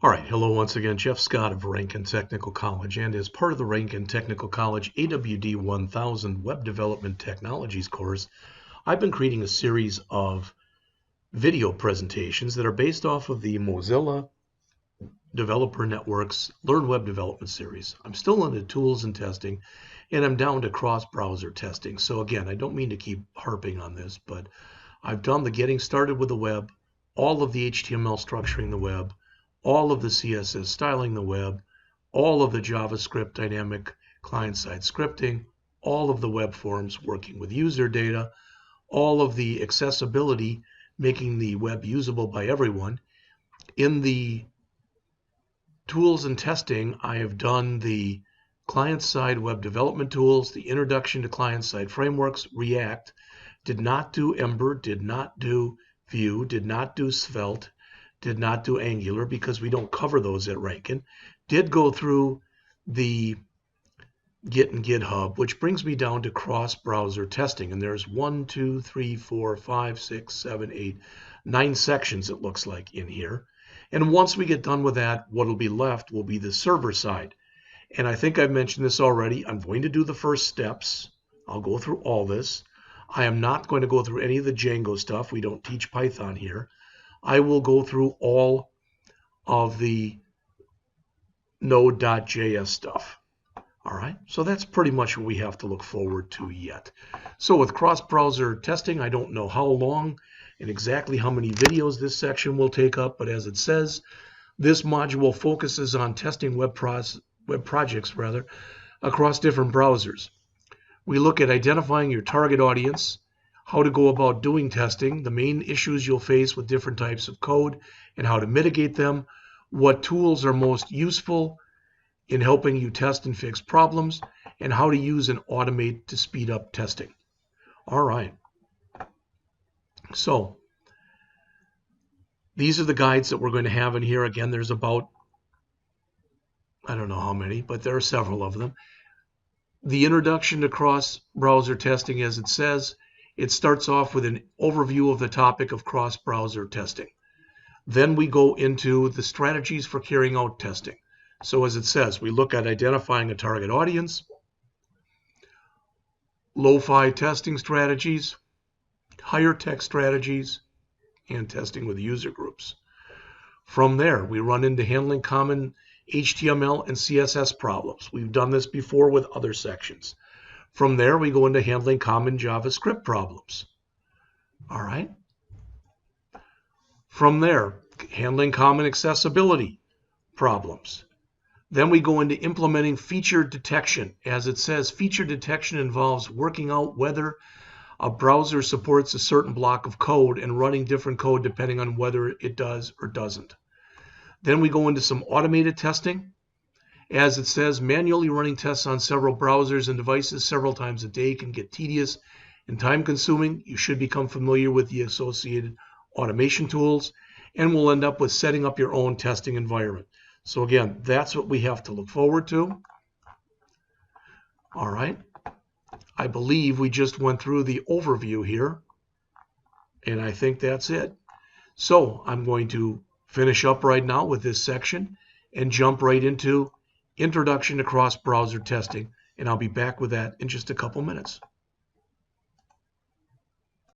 All right, hello once again, Jeff Scott of Rankin Technical College, and as part of the Rankin Technical College AWD 1000 Web Development Technologies course, I've been creating a series of video presentations that are based off of the Mozilla Developer Network's Learn Web Development series. I'm still into tools and testing, and I'm down to cross-browser testing. So again, I don't mean to keep harping on this, but I've done the getting started with the web, all of the HTML structuring the web, all of the CSS styling the web, all of the JavaScript dynamic client-side scripting, all of the web forms working with user data, all of the accessibility, making the web usable by everyone. In the tools and testing, I have done the client-side web development tools, the introduction to client-side frameworks, React, did not do Ember, did not do Vue, did not do Svelte, did not do Angular because we don't cover those at Rankin. Did go through the Git and GitHub, which brings me down to cross-browser testing. And there's 1, 2, 3, 4, 5, 6, 7, 8, 9 sections it looks like in here. And once we get done with that, what will be left will be the server side. And I think I've mentioned this already. I'm going to do the first steps. I'll go through all this. I am not going to go through any of the Django stuff. We don't teach Python here. I will go through all of the Node.js stuff. All right, so that's pretty much what we have to look forward to yet. So with cross-browser testing, I don't know how long and exactly how many videos this section will take up, but as it says, this module focuses on testing web projects across different browsers. We look at identifying your target audience, how to go about doing testing, the main issues you'll face with different types of code, and how to mitigate them, what tools are most useful in helping you test and fix problems, and how to use and automate to speed up testing. All right. So these are the guides that we're going to have in here. Again, there's about, I don't know how many, but there are several of them. The introduction to cross-browser testing, as it says, it starts off with an overview of the topic of cross-browser testing. Then we go into the strategies for carrying out testing. So as it says, we look at identifying a target audience, lo-fi testing strategies, higher tech strategies, and testing with user groups. From there, we run into handling common HTML and CSS problems. We've done this before with other sections. From there, we go into handling common JavaScript problems. All right. From there, handling common accessibility problems. Then we go into implementing feature detection. As it says, feature detection involves working out whether a browser supports a certain block of code and running different code depending on whether it does or doesn't. Then we go into some automated testing. As it says, manually running tests on several browsers and devices several times a day can get tedious and time-consuming. You should become familiar with the associated automation tools, and we'll end up with setting up your own testing environment. So again, that's what we have to look forward to. All right. I believe we just went through the overview here, and I think that's it. So I'm going to finish up right now with this section and jump right into Introduction to Cross-Browser Testing, and I'll be back with that in just a couple minutes.